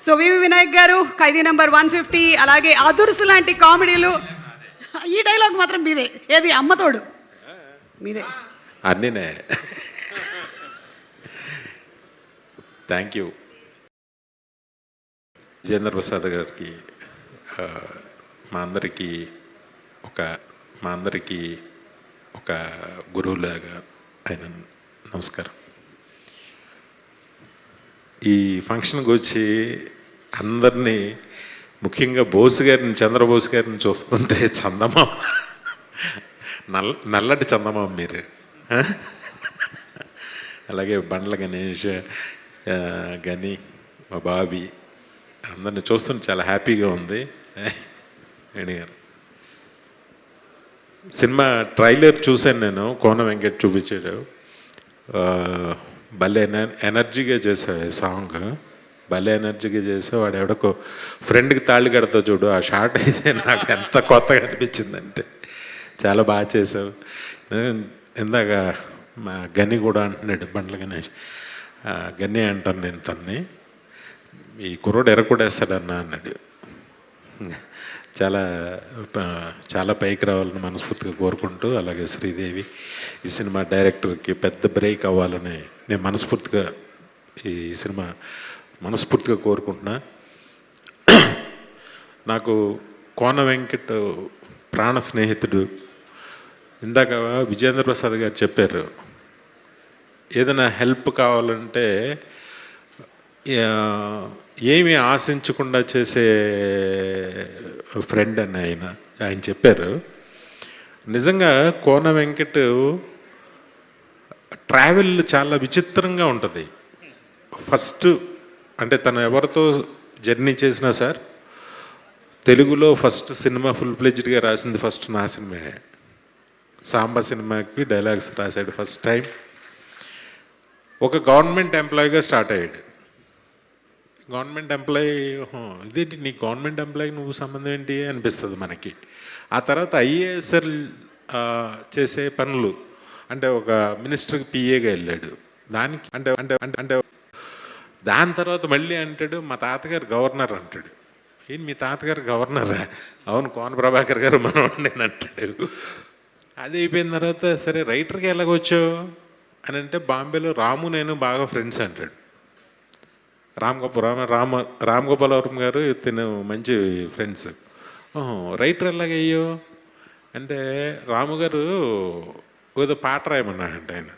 So వివి వినాయక్ గారు ఖైదీ number 150, అలాగే అదుర్సు లాంటి కామెడీలు. ఈ డైలాగ్ మాత్రం మీదే. ఏది అమ్మతోడు మీదే. అన్నీనే. థ్యాంక్ యూ విజేంద్ర ప్రసాద్ గారికి, మా అందరికీ ఒక గురువులాగా ఆయన నమస్కారం. ఈ ఫంక్షన్కి వచ్చి అందరినీ, ముఖ్యంగా బోస్ గారిని, చంద్రబోస్ గారిని చూస్తుంటే చందమామ, నల్లటి చందమామ మీరు. అలాగే బండ్ల గణేష్, గని, మా బాబీ, అందరిని చూస్తుంటే చాలా హ్యాపీగా ఉంది. వేణు గారు సినిమా ట్రైలర్ చూశాను నేను, కోన వెంకట్ చూపించాడు. భలే ఎనర్జీగా చేసావు సాంగ్, భలే ఎనర్జీగా చేసావు. వాడు ఎవడకో ఫ్రెండ్కి తాళి కడతావు చూడు, ఆ షార్ట్ అయితే నాకు ఎంత కొత్తగా అనిపించిందంటే చాలా బాగా చేసావు. ఇందాక మా గని కూడా అంటున్నాడు, బండ్ల గణేష్, గని అంటాను నేను తన్ని, ఈ కుర్రోడు ఎర్రకొడేస్తాడన్నా అన్నాడు. చాలా పైకి రావాలని మనస్ఫూర్తిగా కోరుకుంటూ, అలాగే శ్రీదేవి ఈ సినిమా డైరెక్టర్కి పెద్ద బ్రేక్ అవ్వాలని నేను మనస్ఫూర్తిగా ఈ సినిమా మనస్ఫూర్తిగా కోరుకుంటున్నా. నాకు కోన వెంకట్ ప్రాణ స్నేహితుడు. ఇందాక విజేంద్ర ప్రసాద్ గారు చెప్పారు, ఏదైనా హెల్ప్ కావాలంటే ఏమీ ఆశించకుండా చేసే ఫ్రెండ్ అని ఆయన చెప్పారు. నిజంగా కోన వెంకట్ ట్రావెల్ చాలా విచిత్రంగా ఉంటుంది. ఫస్ట్ అంటే తను ఎవరితో జర్నీ చేసినా సార్, తెలుగులో ఫస్ట్ సినిమా ఫుల్ ప్లెజ్డ్గా రాసింది ఫస్ట్ నా సినిమా. సాంబా సినిమాకి డైలాగ్స్ రాశాడు ఫస్ట్ టైం. ఒక గవర్నమెంట్ ఎంప్లాయీగా స్టార్ట్ అయ్యాడు. గవర్నమెంట్ ఎంప్లాయీ, ఇదేంటి నీ గవర్నమెంట్ ఎంప్లాయీ నువ్వు సంబంధం ఏంటి అనిపిస్తుంది మనకి. ఆ తర్వాత ఐఏఎస్ఎల్ చేసే పనులు, అంటే ఒక మినిస్టర్కి పిఏగా వెళ్ళాడు. దానికి అంటే అంటే అంటే దాని తర్వాత మళ్ళీ అంటాడు మా తాతగారు గవర్నర్ అంటాడు. ఏంటి మీ తాతగారు గవర్నరా? అవును, కోన ప్రభాకర్ గారు మనవాడు నేను అంటాడు. అది అయిపోయిన తర్వాత సరే రైటర్కి ఎలాగొచ్చావు అని అంటే, బాంబేలో రాము నేను బాగా ఫ్రెండ్స్ అంటాడు. రామ్ గోపాలవరం గారు తిను మంచి ఫ్రెండ్స్. రైటర్ ఎలాగయ్యో అంటే, రాము గారు ఏదో పాట రాయమన్నాడంట ఆయన.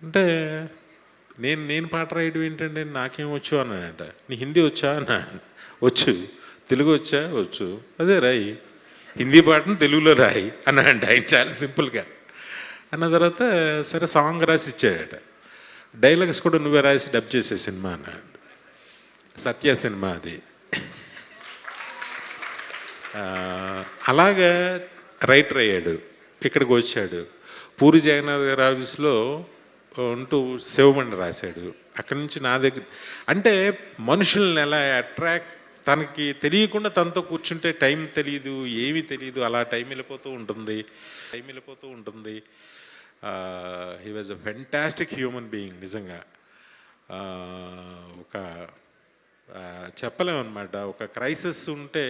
అంటే నేను పాట రాయడం ఏంటంటే నాకేం వచ్చు అన్నాడంట. నీ హిందీ వచ్చా అన్నా. వచ్చు. తెలుగు వచ్చా? వచ్చు. అదే రాయి, హిందీ పాటను తెలుగులో రాయి అన్నాడంట ఆయన, చాలా సింపుల్గా. అన్న తర్వాత సరే సాంగ్ రాసి ఇచ్చాడట. డైలాగ్స్ కూడా నువ్వే రాసి డబ్ చేసే సినిమా అన్నాడు. సత్య సినిమా అది. అలాగా రైటర్ అయ్యాడు, ఇక్కడికి వచ్చాడు. పూరి జగన్నాథ్ గారి ఆఫీస్లో ఉంటూ శివమండి రాశాడు. అక్కడి నుంచి నా దగ్గర, అంటే మనుషుల్ని ఎలా అట్రాక్ట్, తనకి తెలియకుండా తనతో కూర్చుంటే టైం తెలియదు, ఏమీ తెలియదు, అలా టైం వెళ్ళిపోతూ ఉంటుంది. He was a fantastic human being. నిజంగా ఒక చెప్పలేమన్నమాట. ఒక క్రైసిస్ ఉంటే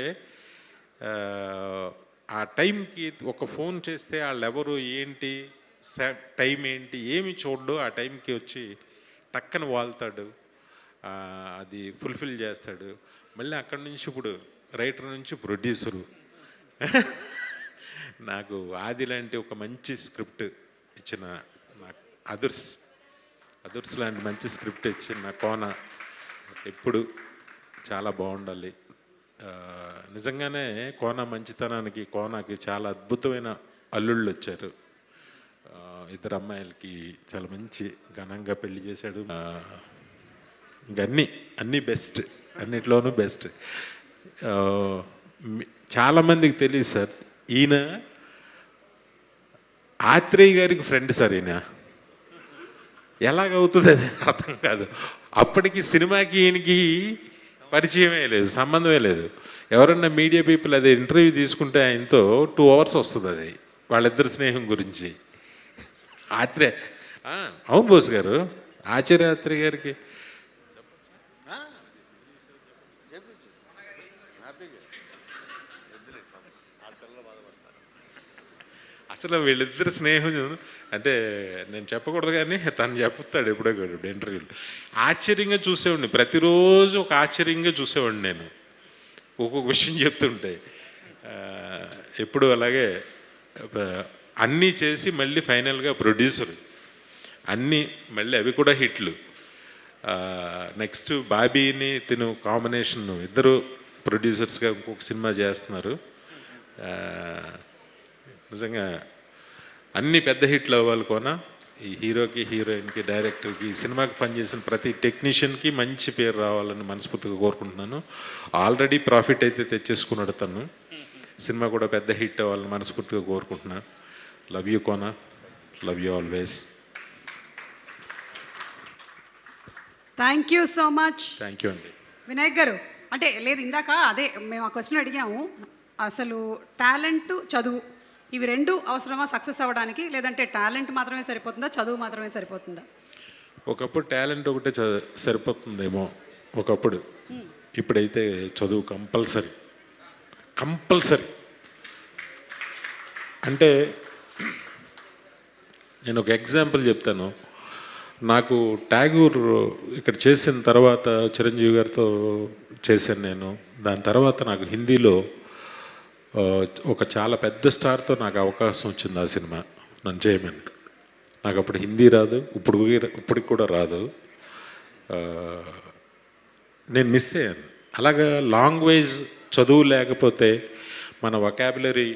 ఆ టైంకి ఒక ఫోన్ చేస్తే వాళ్ళెవరు ఏంటి టైం ఏంటి ఏమి చూడ్డు, ఆ టైంకి వచ్చి టక్కన వాళ్తాడు, అది ఫుల్ఫిల్ చేస్తాడు. మళ్ళీ అక్కడి నుంచి ఇప్పుడు రైటర్ నుంచి ప్రొడ్యూసరు. నాకు ఆది లాంటి ఒక మంచి స్క్రిప్ట్ ఇచ్చిన నాకు అదుర్స్ లాంటి మంచి స్క్రిప్ట్ ఇచ్చిన కోన ఎప్పుడు చాలా బాగుండాలి. నిజంగానే కోన మంచితనానికి, కోనకి చాలా అద్భుతమైన అల్లుళ్ళు వచ్చారు. ఇద్దరు అమ్మాయిలకి చాలా మంచి ఘనంగా పెళ్లి చేశాడు. అన్నీ బెస్ట్, అన్నిట్లోనూ బెస్ట్. చాలామందికి తెలియదు సార్, ఈయన ఆత్రేయ గారికి ఫ్రెండ్ సార్. ఈయన ఎలాగవుతుంది అది అర్థం కాదు. అప్పటికి సినిమాకి ఈయనకి పరిచయమే లేదు, సంబంధమే లేదు. ఎవరన్నా మీడియా పీపుల్ అది ఇంటర్వ్యూ తీసుకుంటే ఆయనతో 2 hours వస్తుంది అది వాళ్ళిద్దరి స్నేహం గురించి. ఆత్రేయ, అవును బోస్ గారు, ఆచార్య ఆత్రేయ గారికి అసలు వీళ్ళిద్దరు స్నేహం అంటే నేను చెప్పకూడదు కానీ తను చెప్తాడు ఎప్పుడో కూడా ఇంటర్వ్యూలో. ఆశ్చర్యంగా చూసేవాడిని, ప్రతిరోజు ఒక ఆశ్చర్యంగా చూసేవాడిని నేను ఒక్కొక్క విషయం చెప్తుంటే. ఎప్పుడు అలాగే అన్నీ చేసి మళ్ళీ ఫైనల్గా ప్రొడ్యూసర్, అన్నీ మళ్ళీ అవి కూడా హిట్లు. నెక్స్ట్ బాబీని తిను కాంబినేషన్, ఇద్దరు ప్రొడ్యూసర్స్గా ఇంకొక సినిమా చేస్తున్నారు. నిజంగా అన్ని పెద్ద హిట్లు అవ్వాలి కోన. ఈ హీరోకి, హీరోయిన్కి, డైరెక్టర్కి, ఈ సినిమాకి పనిచేసిన ప్రతి టెక్నీషియన్కి మంచి పేరు రావాలని మనస్ఫూర్తిగా కోరుకుంటున్నాను. ఆల్రెడీ ప్రాఫిట్ అయితే తెచ్చేసుకున్నాడు తను. సినిమా కూడా పెద్ద హిట్ అవ్వాలని మనస్ఫూర్తిగా కోరుకుంటున్నాను. Love you Kona, love you always. Thank you so much. Thank you అండి. వినాయక్ గారు, అంటే లేదు ఇందాక అదే మేము ఆ క్వశ్చన్ అడిగాము, అసలు టాలెంట్, చదువు ఇవి రెండు అవసరమా సక్సెస్ అవ్వడానికి, లేదంటే టాలెంట్ మాత్రమే సరిపోతుందా, చదువు మాత్రమే సరిపోతుందా? ఒకప్పుడు టాలెంట్ ఒకటే సరిపోతుందేమో ఒకప్పుడు. ఇప్పుడైతే చదువు కంపల్సరీ. కంపల్సరీ అంటే నేను ఒక ఎగ్జాంపుల్ చెప్తాను. నాకు ట్యాగూర్ ఇక్కడ చేసిన తర్వాత చిరంజీవి గారితో చేశాను నేను. దాని తర్వాత నాకు హిందీలో ఒక చాలా పెద్ద స్టార్తో నాకు అవకాశం వచ్చింది ఆ సినిమా నన్ను చేయమని. నాకు అప్పుడు హిందీ రాదు, ఇప్పటికి కూడా రాదు. నేను మిస్ అయ్యాను. అలాగా లాంగ్వేజ్ చదువు లేకపోతే, మన వొకాబులరీ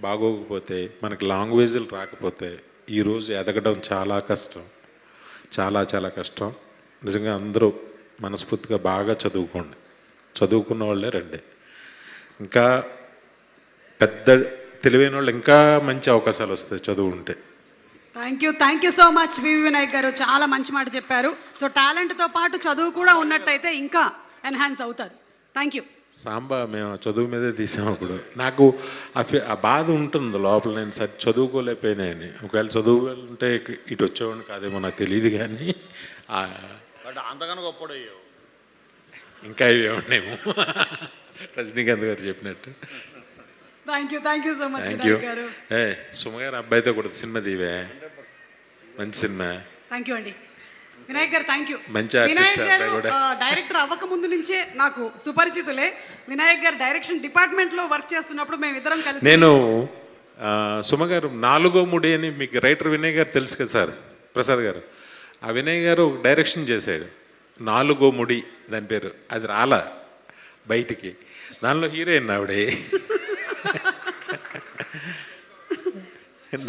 బాగోకపోతే, మనకి లాంగ్వేజ్లు రాకపోతే ఈరోజు ఎదగడం చాలా కష్టం, చాలా చాలా కష్టం. నిజంగా అందరూ మనస్ఫూర్తిగా బాగా చదువుకోండి. చదువుకున్న వాళ్ళే రండి. ఇంకా పెద్ద తెలివైన వాళ్ళు ఇంకా మంచి అవకాశాలు వస్తాయి చదువు ఉంటే. థ్యాంక్ యూ సో మచ్ వివి వినాయక్ గారు, చాలా మంచి మాట చెప్పారు. సో టాలెంట్తో పాటు చదువు కూడా ఉన్నట్టయితే ఇంకా ఎన్హాన్స్ అవుతారు. Thank you. సాంబా మేము చదువు మీదే తీసాము. అప్పుడు నాకు ఆ బాధ ఉంటుంది లోపల, నేను సరి చదువుకోలేకపోయినాయని. ఒకవేళ చదువు ఉంటే ఇటు వచ్చేవాడిని కాదేమో నాకు తెలియదు, కానీ అంతగానో గొప్పడయ్యావు. ఇంకా ఇవి ఏమన్నాయేమో రజనీకాంత్ గారు చెప్పినట్టు. Thank you so much thank you. Vinayak గారు. సుమ గారు అబ్బాయితో కూడా సినిమా దీవే, మంచి సినిమా. థ్యాంక్ యూ అండి వినాయక్ గారు, థ్యాంక్ యూ. మంచి ఆర్టిస్ట్ వినాయక్ గారు అబ్బాయి కూడా. డైరెక్టర్ అవ్వక ముందు నుంచే నాకు సుపరిచితులే. వినాయక్ గారు డైరెక్షన్ డిపార్ట్మెంట్లో వర్క్ చేస్తున్నప్పుడు మేము ఇద్దరం కలిసి, నేను సుమ గారు 4వ ముడి అని మీకు రైటర్ వినయ్ గారు తెలుసు కదా సార్, ప్రసాద్ గారు. ఆ వినయ్ గారు డైరెక్షన్ చేశాడు 4వ ముడి దాని పేరు. అది రాలా బయటికి, దానిలో హీరోయిన్ ఆవిడే.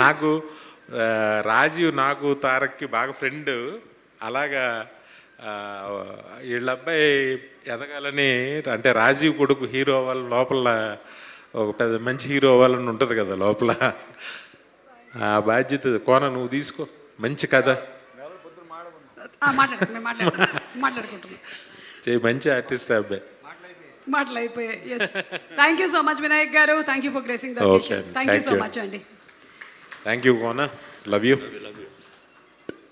నాకు రాజీవ్, నాకు తారక్కి బాగా ఫ్రెండ్. అలాగా వీళ్ళ అబ్బాయి ఎదగాలని, అంటే రాజీవ్ కొడుకు హీరో అవ్వాలని లోపల ఒక పెద్ద మంచి హీరో అవ్వాలని ఉంటుంది కదా లోపల. ఆ బాధ్యత కోన నువ్వు తీసుకో. మంచి కథ మాట్లాడుకుంటున్నాం. మంచి ఆర్టిస్ట్ అబ్బాయి. మాటలు అయిపోయాయి. Thank you so much Vinayak గారు. Thank you for gracing the occasion. Thank you so much అండి. Thank you Kona. Love you.